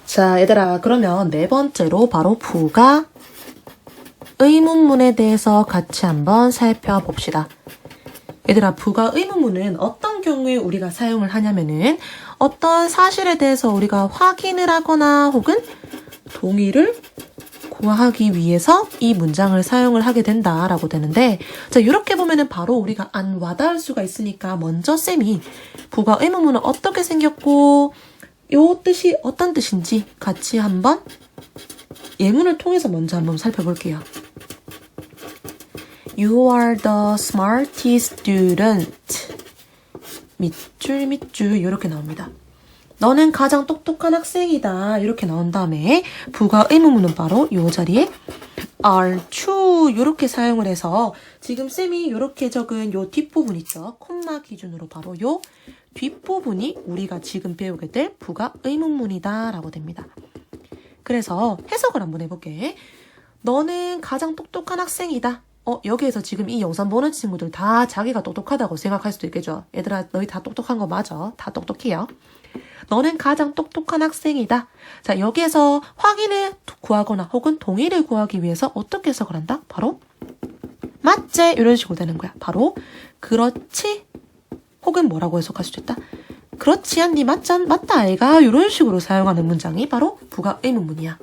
자, 얘들아, 그러면 네 번째로 바로 부가 의문문에 대해서 같이 한번 살펴봅시다. 얘들아, 부가 의문문은 어떤 경우에 우리가 사용을 하냐면은 어떤 사실에 대해서 우리가 확인을 하거나 혹은 동의를 구하기 위해서 이 문장을 사용을 하게 된다라고 되는데, 자, 이렇게 보면은 바로 우리가 안 와닿을 수가 있으니까 먼저 쌤이 부가 의문문은 어떻게 생겼고 요 뜻이 어떤 뜻인지 같이 한번 예문을 통해서 먼저 한번 살펴볼게요. You are the smartest student. 밑줄 이렇게 나옵니다. 너는 가장 똑똑한 학생이다. 이렇게 나온 다음에 부가 의문문은 바로 이 자리에 are true 이렇게 사용을 해서 지금 쌤이 이렇게 적은 요 뒷부분 있죠. 콤마 기준으로 바로 요 뒷부분이 우리가 지금 배우게 될 부가 의문문이다 라고 됩니다. 그래서 해석을 한번 해볼게. 너는 가장 똑똑한 학생이다. 여기에서 지금 이 영상 보는 친구들 다 자기가 똑똑하다고 생각할 수도 있겠죠. 얘들아, 너희 다 똑똑한 거 맞아. 다 똑똑해요. 너는 가장 똑똑한 학생이다. 자, 여기에서 확인을 구하거나 혹은 동의를 구하기 위해서 어떻게 해석을 한다? 바로 맞지? 이런 식으로 되는 거야. 바로 그렇지? 혹은 뭐라고 해석할 수도 있다? 그렇지 않니? 맞다 아이가? 이런 식으로 사용하는 문장이 바로 부가 의문문이야.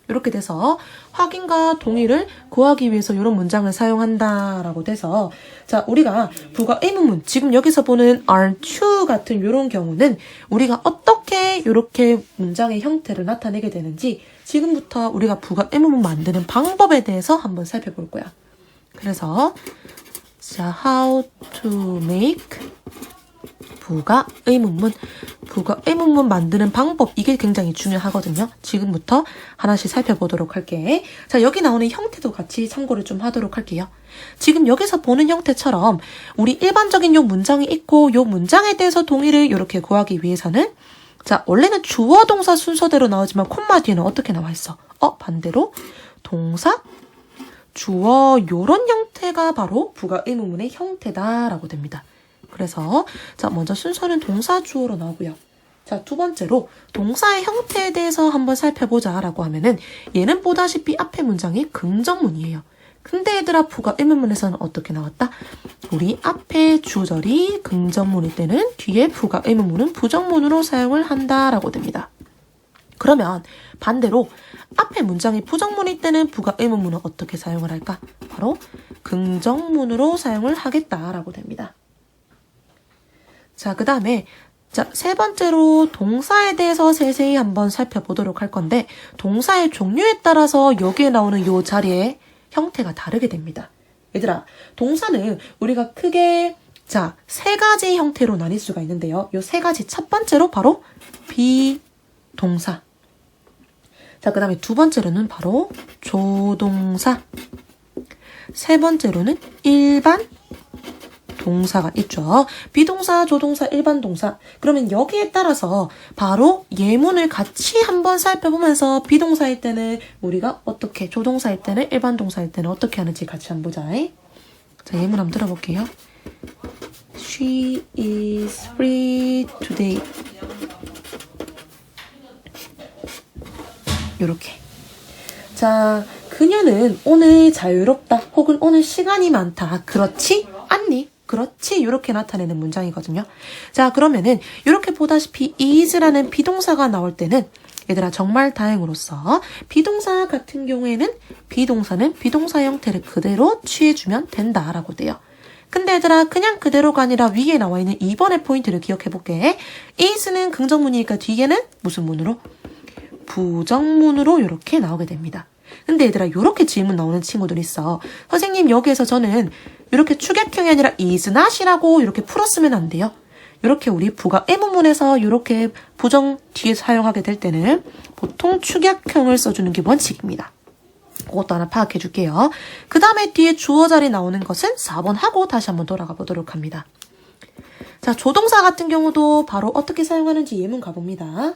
이렇게 돼서 확인과 동의를 구하기 위해서 이런 문장을 사용한다라고 돼서, 자, 우리가 부가 의문문, 지금 여기서 보는 are true 같은 이런 경우는 우리가 어떻게 이렇게 문장의 형태를 나타내게 되는지 지금부터 우리가 부가 의문문 만드는 방법에 대해서 한번 살펴볼 거야. 그래서 자, how to make 부가 의문문 만드는 방법, 이게 굉장히 중요하거든요. 지금부터 하나씩 살펴보도록 할게. 자, 여기 나오는 형태도 같이 참고를 좀 하도록 할게요. 지금 여기서 보는 형태처럼 우리 일반적인 요 문장이 있고 요 문장에 대해서 동의를 이렇게 구하기 위해서는, 자, 원래는 주어 동사 순서대로 나오지만 콤마 뒤에는 어떻게 나와 있어? 반대로 동사 주어 요런 형태가 바로 부가 의문문의 형태다라고 됩니다. 그래서 자, 먼저 순서는 동사 주어로 나오고요. 자, 두 번째로 동사의 형태에 대해서 한번 살펴보자 라고 하면은 얘는 보다시피 앞에 문장이 긍정문이에요. 근데 얘들아, 부가 의문문에서는 어떻게 나왔다? 우리 앞에 주절이 긍정문일 때는 뒤에 부가 의문문은 부정문으로 사용을 한다라고 됩니다. 그러면 반대로 앞에 문장이 부정문일 때는 부가 의문문은 어떻게 사용을 할까? 바로 긍정문으로 사용을 하겠다라고 됩니다. 자, 그 다음에 자, 세 번째로 동사에 대해서 세세히 한번 살펴보도록 할 건데, 동사의 종류에 따라서 여기에 나오는 요 자리의 형태가 다르게 됩니다. 얘들아, 동사는 우리가 크게 자, 세 가지 형태로 나뉠 수가 있는데요. 요 세 가지, 첫 번째로 바로 비동사. 자, 그 다음에 두 번째로는 바로 조동사. 세 번째로는 일반 동사가 있죠. 비동사, 조동사, 일반 동사. 그러면 여기에 따라서 바로 예문을 같이 한번 살펴보면서 비동사일 때는 우리가 어떻게, 조동사일 때는, 일반 동사일 때는 어떻게 하는지 같이 한번 보자. 자, 예문 한번 들어볼게요. She is free today. 요렇게. 자, 그녀는 오늘 자유롭다. 혹은 오늘 시간이 많다. 그렇지 않니? 그렇지, 이렇게 나타내는 문장이거든요. 자, 그러면은 이렇게 보다시피 is라는 비동사가 나올 때는 얘들아, 정말 다행으로서 비동사 같은 경우에는 비동사는 비동사 형태를 그대로 취해주면 된다라고 돼요. 근데 얘들아, 그냥 그대로가 아니라 위에 나와 있는 2번의 포인트를 기억해볼게. is는 긍정문이니까 뒤에는 무슨 문으로? 부정문으로 이렇게 나오게 됩니다. 근데 얘들아, 이렇게 질문 나오는 친구들 있어. 선생님, 여기에서 저는 이렇게 축약형이 아니라 is not이라고 이렇게 풀었으면 안 돼요. 이렇게 우리 부가 의문문에서 이렇게 부정 뒤에 사용하게 될 때는 보통 축약형을 써주는 게 원칙입니다. 그것도 하나 파악해 줄게요. 그 다음에 뒤에 주어 자리 나오는 것은 4번 하고 다시 한번 돌아가 보도록 합니다. 자, 조동사 같은 경우도 바로 어떻게 사용하는지 예문 가봅니다.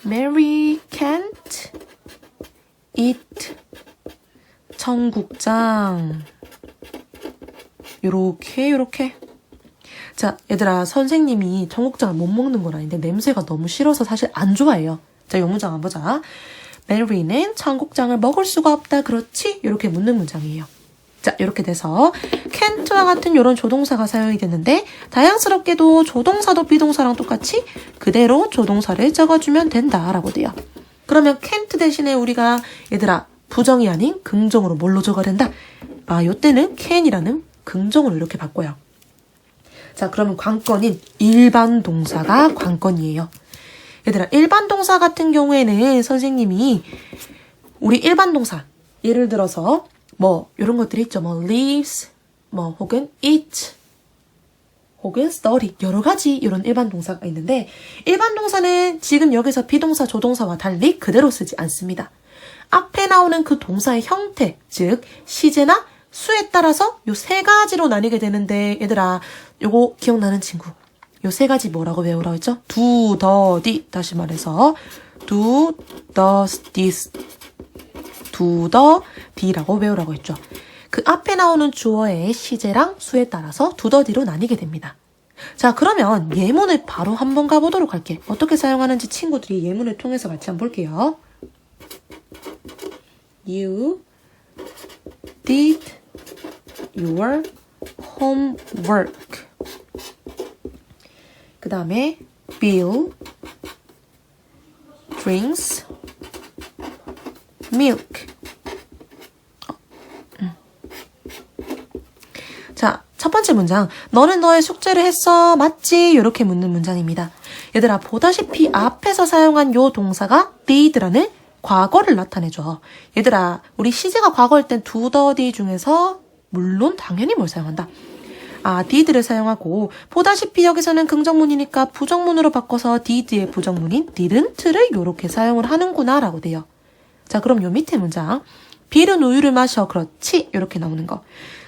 Mary can't eat 청국장. 요렇게. 자, 얘들아, 선생님이 청국장을 못 먹는 건 아닌데 냄새가 너무 싫어서 사실 안 좋아해요. 자, 요 문장 한번 보자. 메리는 청국장을 먹을 수가 없다. 그렇지? 이렇게 묻는 문장이에요. 자, 이렇게 돼서 can't와 같은 이런 조동사가 사용이 되는데 다양스럽게도 조동사도 비동사랑 똑같이 그대로 조동사를 적어주면 된다라고 돼요. 그러면 can't 대신에 우리가 얘들아 부정이 아닌 긍정으로 뭘로 적어야 된다? 아, 요때는 can이라는 긍정으로 이렇게 바꿔요. 자, 그러면 관건인 일반 동사가 관건이에요. 얘들아, 일반 동사 같은 경우에는 선생님이 우리 일반 동사 예를 들어서 뭐 이런 것들이 있죠. 뭐 lives, 뭐 혹은 eat, 혹은 study 여러 가지 이런 일반 동사가 있는데 일반 동사는 지금 여기서 비동사, 조동사와 달리 그대로 쓰지 않습니다. 앞에 나오는 그 동사의 형태, 즉 시제나 수에 따라서 요 세 가지로 나뉘게 되는데 얘들아 요거 기억나는 친구 요 세 가지 뭐라고 외우라고 했죠? do, the, the 다시 말해서 do, does, this do, the, the라고 외우라고 했죠. 그 앞에 나오는 주어의 시제랑 수에 따라서 do, the, the로 나뉘게 됩니다. 자, 그러면 예문을 바로 한번 가보도록 할게. 어떻게 사용하는지 친구들이 예문을 통해서 같이 한번 볼게요. You did your homework. 그 다음에 Bill drinks milk. 자, 첫 번째 문장. 너는 너의 숙제를 했어? 맞지? 이렇게 묻는 문장입니다. 얘들아, 보다시피 앞에서 사용한 요 동사가 did라는 과거를 나타내줘. 얘들아, 우리 시제가 과거일 땐 do, the, the 중에서 물론 당연히 뭘 사용한다? 아, did를 사용하고 보다시피 여기서는 긍정문이니까 부정문으로 바꿔서 did의 부정문인 didn't를 이렇게 사용을 하는구나 라고 돼요. 자, 그럼 요 밑에 문장. 빌은 우유를 마셔. 그렇지? 이렇게 나오는 거.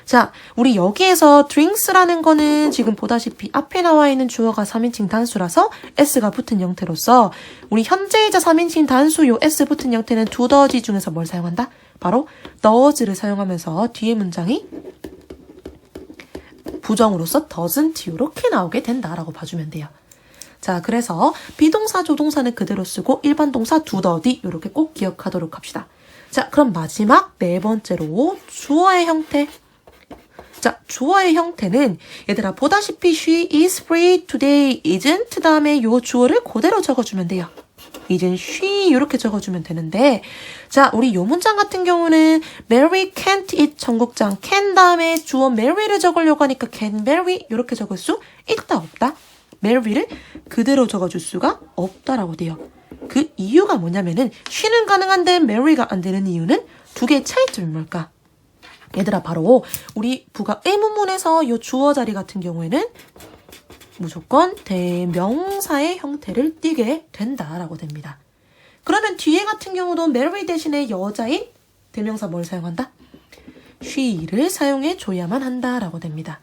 자, 우리 여기에서 drinks라는 거는 지금 보다시피 앞에 나와 있는 주어가 3인칭 단수라서 s가 붙은 형태로서 우리 현재이자 3인칭 단수 요 s 붙은 형태는 do, does 중에서 뭘 사용한다? 바로 does를 사용하면서 뒤에 문장이 부정으로서 doesn't 이렇게 나오게 된다라고 봐주면 돼요. 자, 그래서 비동사, 조동사는 그대로 쓰고 일반 동사 do, the, the 이렇게 꼭 기억하도록 합시다. 자, 그럼 마지막 네 번째로 주어의 형태. 자, 주어의 형태는 얘들아 보다시피 she is free today isn't 다음에 요 주어를 그대로 적어주면 돼요. isn't she 이렇게 적어주면 되는데 자, 우리 요 문장 같은 경우는 Mary can't eat 청국장 can 다음에 주어 Mary를 적으려고 하니까 can Mary 이렇게 적을 수 있다 없다? Mary를 그대로 적어줄 수가 없다라고 돼요. 그 이유가 뭐냐면은 she는 가능한데 Mary가 안 되는 이유는 두 개의 차이점이 뭘까? 얘들아, 바로 우리 부가 의문문에서 이 주어 자리 같은 경우에는 무조건 대명사의 형태를 띠게 된다라고 됩니다. 그러면 뒤에 같은 경우도 Mary 대신에 여자인 대명사 뭘 사용한다? she를 사용해 줘야만 한다라고 됩니다.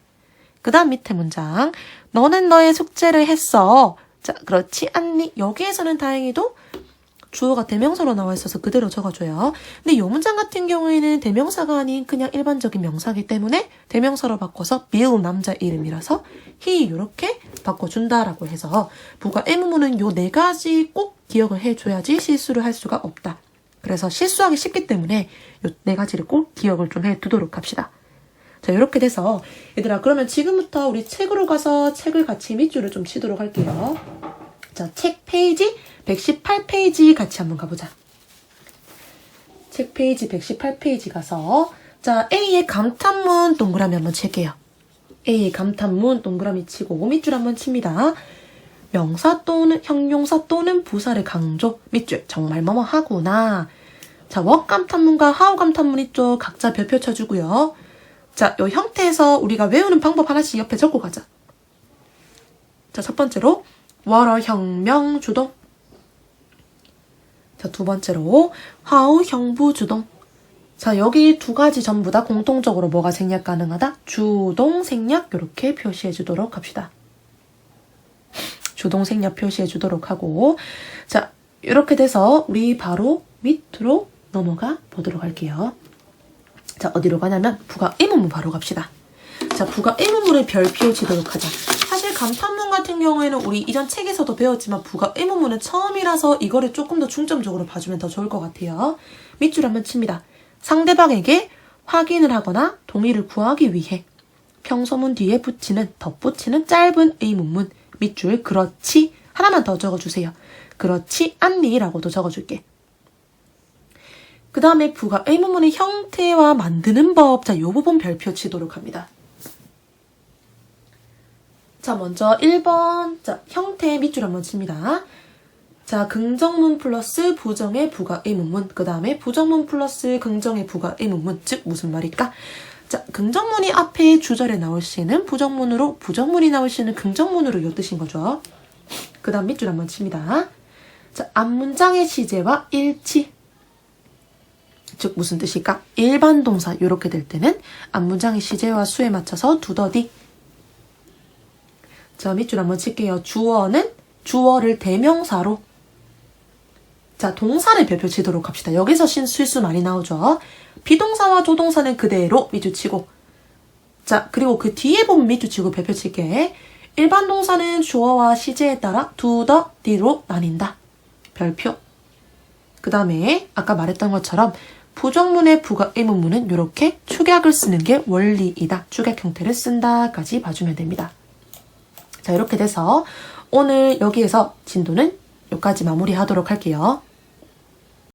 그 다음 밑에 문장. 너는 너의 숙제를 했어. 자, 그렇지 않니? 여기에서는 다행히도 주어가 대명사로 나와 있어서 그대로 적어줘요. 근데 이 문장 같은 경우에는 대명사가 아닌 그냥 일반적인 명사이기 때문에 대명사로 바꿔서 Bill 남자 이름이라서 he 이렇게 바꿔준다라고 해서 부가 의문문은 요 네 가지 꼭 기억을 해줘야지 실수를 할 수가 없다. 그래서 실수하기 쉽기 때문에 요 네 가지를 꼭 기억을 좀 해두도록 합시다. 자, 이렇게 돼서 얘들아, 그러면 지금부터 우리 책으로 가서 책을 같이 밑줄을 좀 치도록 할게요. 자, 책 페이지 118페이지 같이 한번 가보자. 책 페이지 118페이지 가서 자, A의 감탄문 동그라미 한번 칠게요. A의 감탄문 동그라미 치고 밑줄 한번 칩니다. 명사 또는 형용사 또는 부사를 강조. 밑줄 정말 뭐뭐 하구나. 자, what 감탄문과 how 감탄문 있죠. 각자 별표 쳐주고요. 자, 요 형태에서 우리가 외우는 방법 하나씩 옆에 적고 가자. 자, 첫 번째로 what 혁명 주동. 자, 두 번째로 how 형부 주동. 자, 여기 두 가지 전부 다 공통적으로 뭐가 생략 가능하다? 주동 생략 이렇게 표시해 주도록 합시다. 주동 생략 표시해 주도록 하고 자, 이렇게 돼서 우리 바로 밑으로 넘어가 보도록 할게요. 자, 어디로 가냐면 부가 의문문 바로 갑시다. 자, 부가 의문문을 별표 치도록 하자. 사실 감탄문 같은 경우에는 우리 이전 책에서도 배웠지만 부가 의문문은 처음이라서 이거를 조금 더 중점적으로 봐주면 더 좋을 것 같아요. 밑줄 한번 칩니다. 상대방에게 확인을 하거나 동의를 구하기 위해 평소문 뒤에 붙이는, 덧붙이는 짧은 의문문. 밑줄 그렇지 하나만 더 적어주세요. 그렇지 않니? 라고도 적어줄게. 그 다음에 부가 의문문의 형태와 만드는 법. 자, 요 부분 별표 치도록 합니다. 자, 먼저 1번. 자, 형태 밑줄 한번 칩니다. 자, 긍정문 플러스 부정의 부가 의문문. 그 다음에 부정문 플러스 긍정의 부가 의문문. 즉, 무슨 말일까? 자, 긍정문이 앞에 주절에 나올 시에는 부정문으로, 부정문이 나올 시에는 긍정문으로 요 뜻인 거죠. 그 다음 밑줄 한번 칩니다. 자, 앞문장의 시제와 일치. 즉 무슨 뜻일까? 일반 동사 이렇게 될 때는 앞문장의 시제와 수에 맞춰서 두더디. 자, 밑줄 한번 칠게요. 주어는 주어를 대명사로. 자, 동사를 별표 치도록 합시다. 여기서 실수 많이 나오죠. 비동사와 조동사는 그대로 밑줄 치고. 자, 그리고 그 뒤에 보면 밑줄 치고 별표 칠게. 일반 동사는 주어와 시제에 따라 두더디로 나뉜다. 별표. 그 다음에 아까 말했던 것처럼 부정문의 부가 의문문은 이렇게 축약을 쓰는 게 원리이다. 축약 형태를 쓴다까지 봐주면 됩니다. 자, 이렇게 돼서 오늘 여기에서 진도는 여기까지 마무리하도록 할게요.